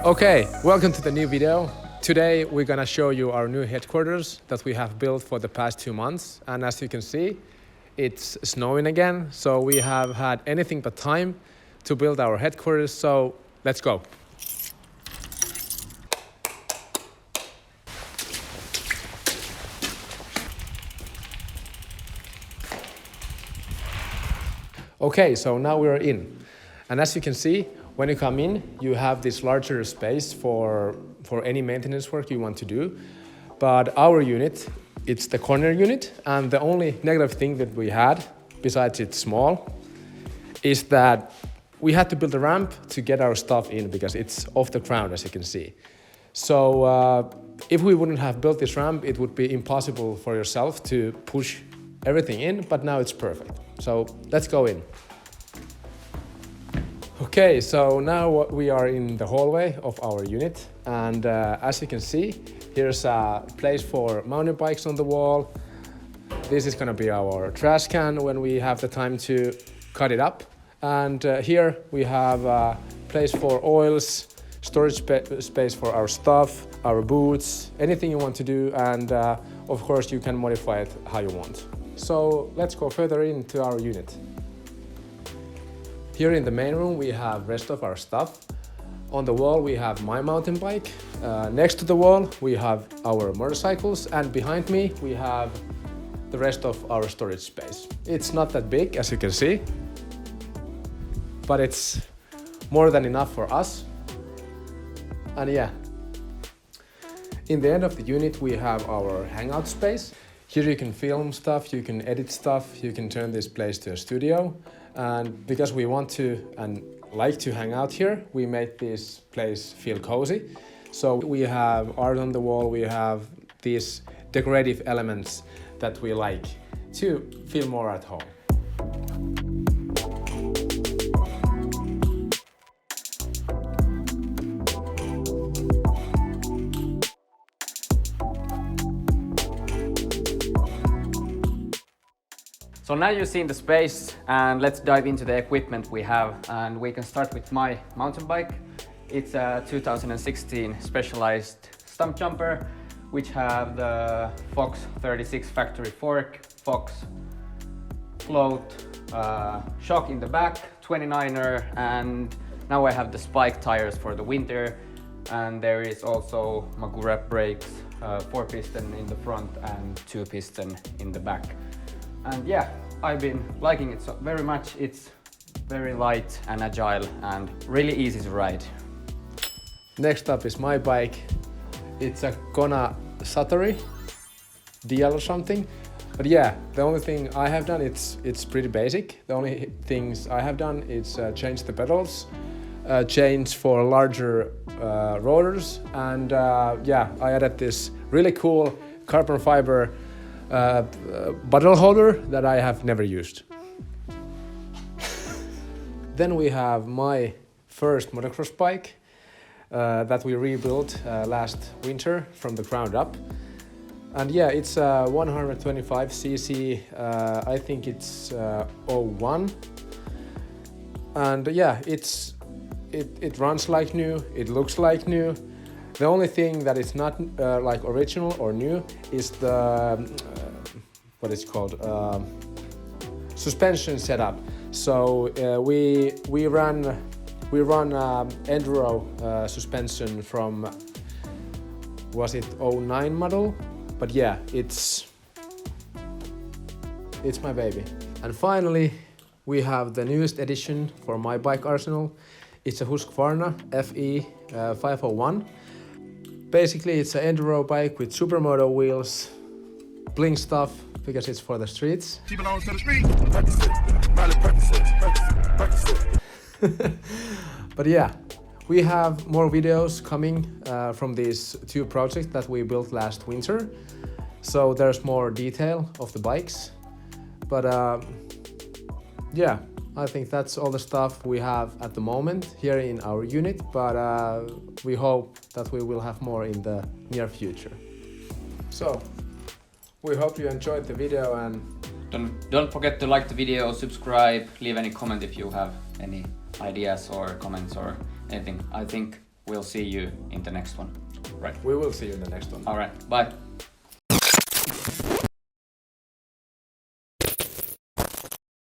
Okay, welcome to the new video. Today we're gonna show you our new headquarters that we have built for the past 2 months. And as you can see, it's snowing again. So we have had anything but time to build our headquarters. So let's go. Okay, so now we're in. And as you can see, when you come in, you have this larger space for any maintenance work you want to do. But our unit, it's the corner unit, and the only negative thing that we had, besides it's small, is that we had to build a ramp to get our stuff in because it's off the ground, as you can see. So if we wouldn't have built this ramp, it would be impossible for yourself to push everything in, but now it's perfect. So let's go in. Okay, so now we are in the hallway of our unit, and as you can see, here's a place for mountain bikes on the wall. This is gonna be our trash can when we have the time to cut it up. And here we have a place for oils, storage space for our stuff, our boots, anything you want to do, and of course you can modify it how you want. So let's go further into our unit. Here in the main room we have rest of our stuff. On the wall we have my mountain bike. Next to the wall we have our motorcycles, and behind me we have the rest of our storage space. It's not that big, as you can see, but it's more than enough for us. And yeah, in the end of the unit we have our hangout space. Here you can film stuff, you can edit stuff, you can turn this place to a studio. And because we want to and like to hang out here, we made this place feel cozy. So we have art on the wall, we have these decorative elements that we like to feel more at home. So now you've seen the space, and let's dive into the equipment we have, and we can start with my mountain bike. It's a 2016 specialized stump jumper, which have the Fox 36 factory fork, Fox float, shock in the back, 29er, and now I have the spike tires for the winter, and there is also Magura brakes, 4-piston in the front and 2-piston in the back. And yeah, I've been liking it so very much. It's very light and agile and really easy to ride. Next up is my bike. It's a Kona Satori DL or something. But yeah, the only thing I have done, it's pretty basic. The only things I have done is change the pedals, change for larger rotors, and yeah, I added this really cool carbon fiber bottle holder that I have never used. Then we have my first motocross bike that we rebuilt last winter from the ground up. And yeah, it's a 125cc, I think it's 01. And yeah, it runs like new, it looks like new. The only thing that is not like original or new is the what is called suspension setup. So we run enduro suspension from, was it 09 model? But yeah, it's my baby. And finally, we have the newest addition for my bike arsenal. It's a Husqvarna FE 501. Basically, it's an enduro bike with supermoto wheels, bling stuff, because it's for the streets. She belongs to the street. But yeah, we have more videos coming from these 2 projects that we built last winter. So there's more detail of the bikes. But yeah, I think that's all the stuff we have at the moment here in our unit, but we hope that we will have more in the near future. So, we hope you enjoyed the video, and don't forget to like the video, subscribe, leave any comment if you have any ideas or comments or anything. I think we'll see you in the next one. Right. We will see you in the next one. All right. Bye.